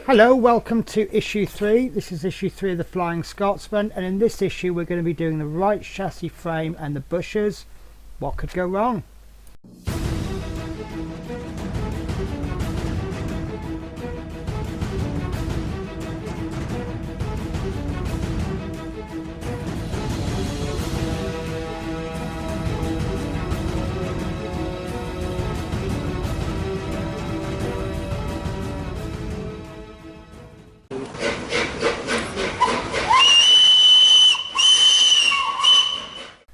Hello, welcome to issue 3. This is issue 3 of the Flying Scotsman, and in this issue we're going to be doing the right chassis frame and the bushes. What could go wrong?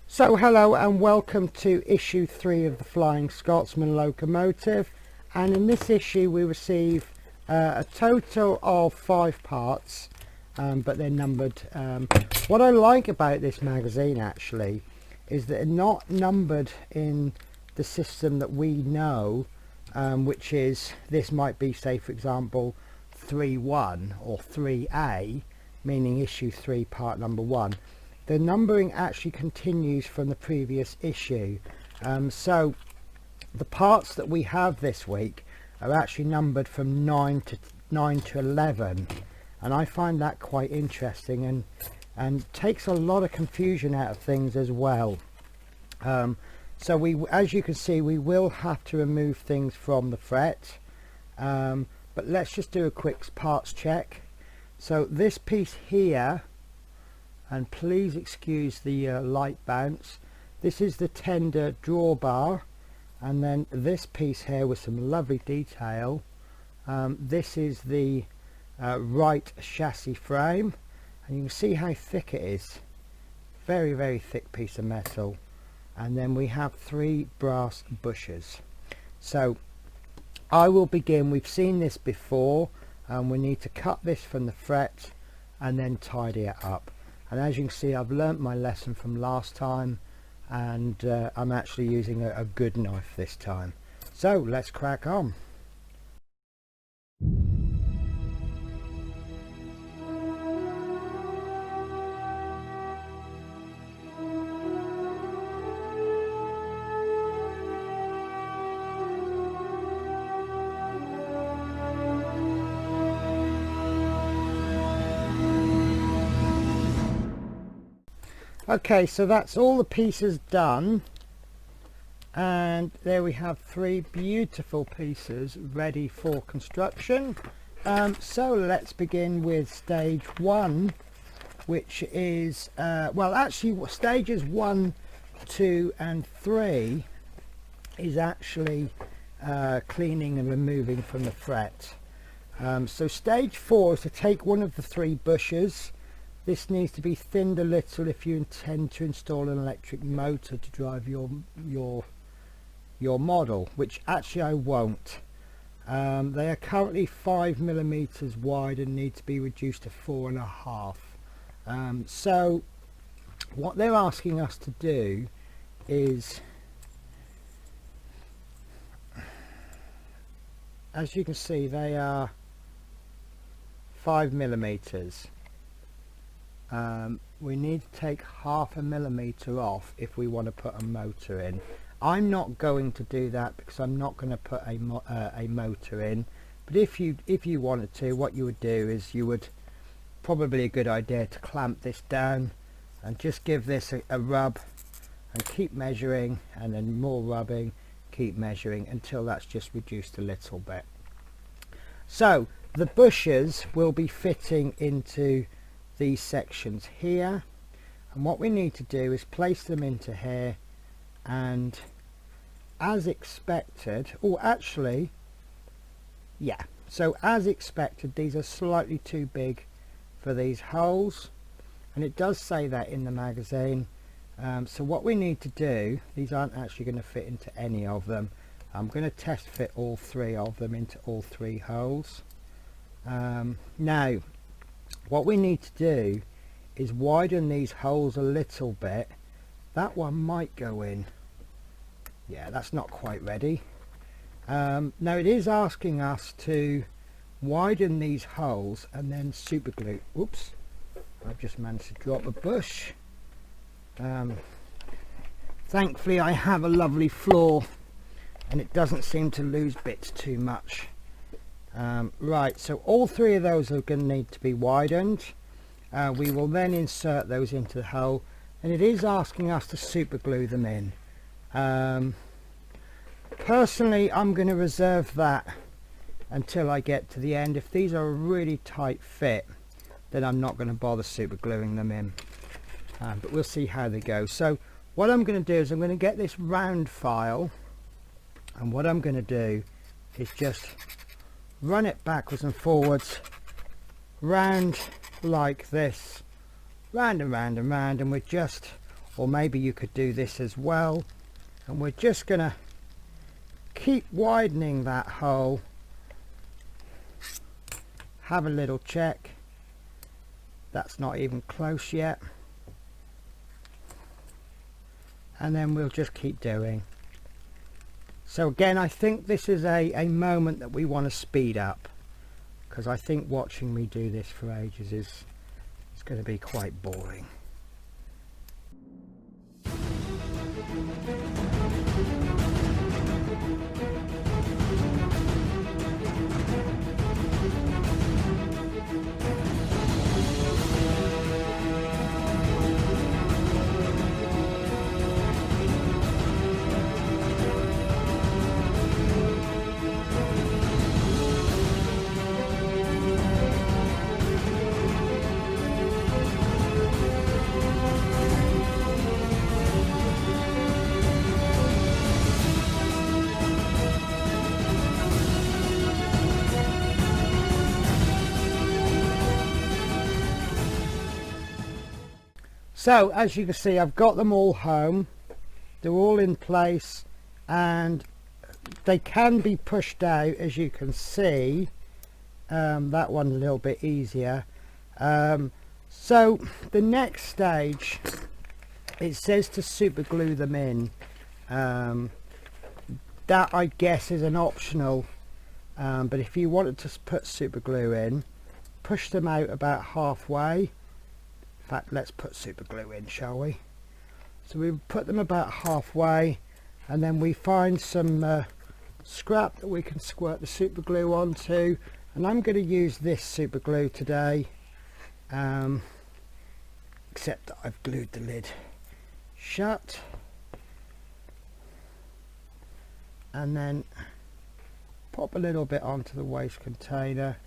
So hello and welcome to issue 3 of the Flying Scotsman locomotive, and in this issue we receive a total of 5 parts, but they're numbered. What I like about this magazine actually is that they're not numbered in the system that we know, which is, this might be, say for example, 3-1 or 3A, meaning issue 3 part number 1. The numbering actually continues from the previous issue, so the parts that we have this week are actually numbered from 9 to 11, and I find that quite interesting and takes a lot of confusion out of things as well. So we, as you can see, we will have to remove things from the fret, but let's just do a quick parts check. So this piece here, and please excuse the light bounce, this is the tender drawbar, and then this piece here with some lovely detail, this is the right chassis frame, and you can see how thick it is. Very thick piece of metal. And then we have 3 brass bushes. So I will begin. We've seen this before, and we need to cut this from the fret and then tidy it up. And as you can see, I've learnt my lesson from last time, and I'm actually using a good knife this time. So let's crack on. Okay, so that's all the pieces done, and there we have 3 beautiful pieces ready for construction. So let's begin with stage 1, which is well, actually stages 1, 2 and 3 is actually cleaning and removing from the fret. So stage 4 is to take one of the 3 bushes. This needs to be thinned a little if you intend to install an electric motor to drive your model, which actually I won't. They are currently 5mm wide and need to be reduced to 4.5. So what they're asking us to do is, as you can see, they are 5mm. We need to take 0.5 millimeter off if we want to put a motor in. I'm not going to do that because I'm not going to put a motor in, but if you wanted to, what you would do is, you would probably, a good idea to clamp this down and just give this a rub and keep measuring, and then more rubbing, keep measuring until that's just reduced a little bit. So the bushes will be fitting into these sections here, and what we need to do is place them into here, and as expected, or actually, yeah, so as expected, these are slightly too big for these holes, and it does say that in the magazine. So what we need to do, these aren't actually going to fit into any of them. I'm going to test fit all 3 of them into all 3 holes. Now what we need to do is widen these holes a little bit. That one might go in. Yeah, that's not quite ready. Now it is asking us to widen these holes and then super glue. Oops, I've just managed to drop a bush. Thankfully I have a lovely floor and it doesn't seem to lose bits too much. Right, so all three of those are going to need to be widened. We will then insert those into the hole, and it is asking us to super glue them in. Personally, I'm going to reserve that until I get to the end. If these are a really tight fit, then I'm not going to bother super gluing them in, but we'll see how they go. So what I'm going to do is I'm going to get this round file, and what I'm going to do is just run it backwards and forwards, round like this, round and round and round, and we're just, or maybe you could do this as well, and we're just going to keep widening that hole. Have a little check. That's not even close yet, and then we'll just keep doing. So again, I think this is a moment that we want to speed up, because I think watching me do this for ages is going to be quite boring. So as you can see, I've got them all home. They're all in place, and they can be pushed out, as you can see. That one's a little bit easier. So the next stage, it says to super glue them in. That I guess is an optional, but if you wanted to put super glue in, push them out about halfway. In fact, let's put super glue in, shall we? So we put them about halfway, and then we find some scrap that we can squirt the super glue onto, and I'm going to use this super glue today, except that I've glued the lid shut, and then pop a little bit onto the waste container.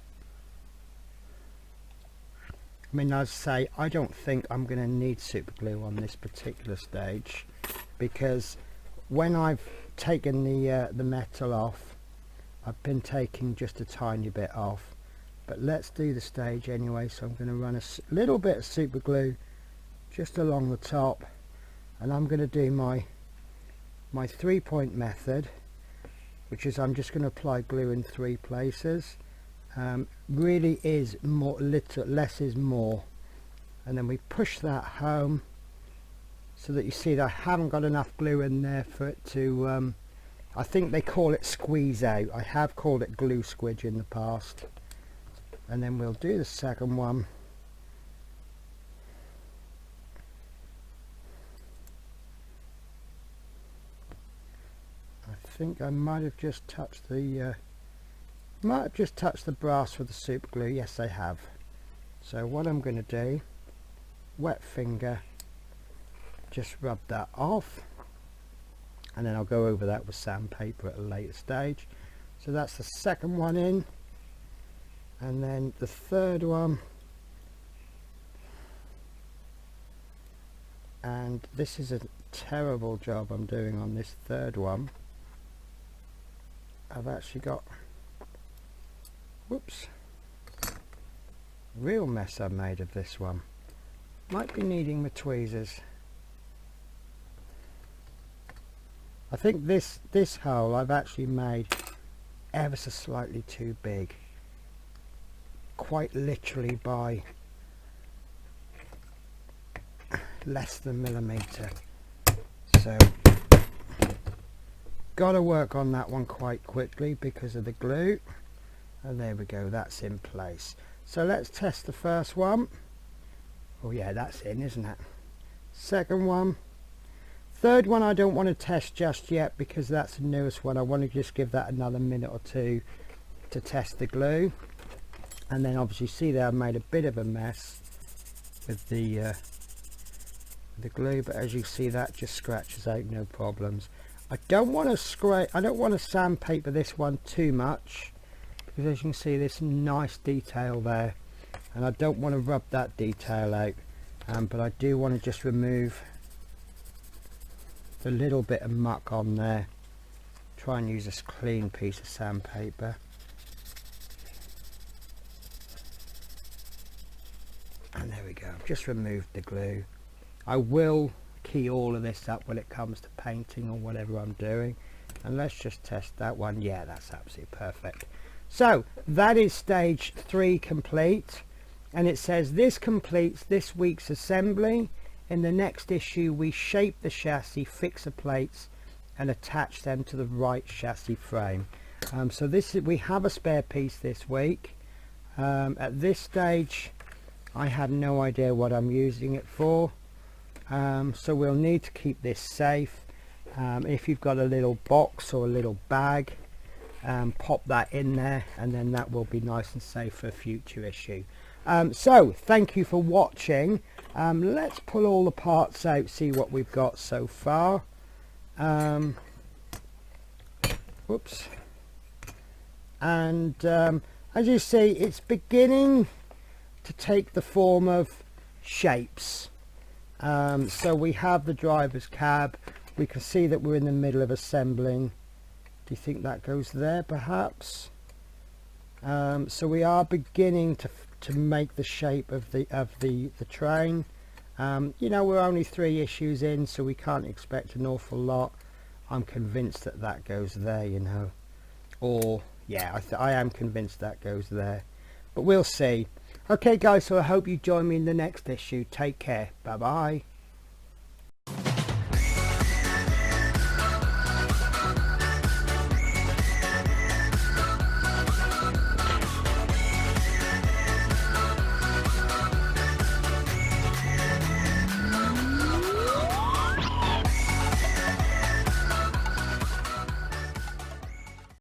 I mean, as I say, I don't think I'm going to need super glue on this particular stage, because when I've taken the metal off, I've been taking just a tiny bit off. But let's do the stage anyway, so I'm going to run a little bit of super glue just along the top, and I'm going to do my 3-point method, which is I'm just going to apply glue in 3 places. Really is more, less is more, and then we push that home so that you see that I haven't got enough glue in there for it to I think they call it squeeze out. I have called it glue squidge in the past. And then we'll do the second one. I think I might have just touched the brass with the super glue. Yes, I have. So what I'm going to do, wet finger, just rub that off, and then I'll go over that with sandpaper at a later stage. So that's the second one in, and then the third one, and this is a terrible job I'm doing on this third one. I've actually got, whoops, real mess I've made of this one. Might be needing my tweezers. I think this hole I've actually made ever so slightly too big, quite literally by less than a millimetre. So gotta work on that one quite quickly because of the glue. And there we go, that's in place. So let's test the first one. Oh yeah, that's in, isn't it? Second one. Third one I don't want to test just yet because that's the newest one. I want to just give that another minute or two to test the glue. And then obviously see there, I've made a bit of a mess with the glue, but as you see, that just scratches out no problems. I don't want to sandpaper this one too much, because as you can see, there's some nice detail there, and I don't want to rub that detail out, but I do want to just remove the little bit of muck on there. Try and use a clean piece of sandpaper. And there we go, I've just removed the glue. I will key all of this up when it comes to painting or whatever I'm doing. And let's just test that one. Yeah, that's absolutely perfect. So that is stage 3 complete, and it says this completes this week's assembly. In the next issue we shape the chassis, fix the plates and attach them to the right chassis frame. So we have a spare piece this week. At this stage I have no idea what I'm using it for, so we'll need to keep this safe. If you've got a little box or a little bag, pop that in there, and then that will be nice and safe for a future issue. So thank you for watching. Let's pull all the parts out, see what we've got so far. Whoops. And as you see, it's beginning to take the form of shapes. So we have the driver's cab. We can see that we're in the middle of assembling. Do you think that goes there perhaps? So we are beginning to make the shape of the train. You know, we're only 3 issues in, so we can't expect an awful lot. I'm convinced that that goes there, you know, or yeah, I am convinced that goes there, but we'll see. Okay guys, so I hope you join me in the next issue. Take care. Bye bye.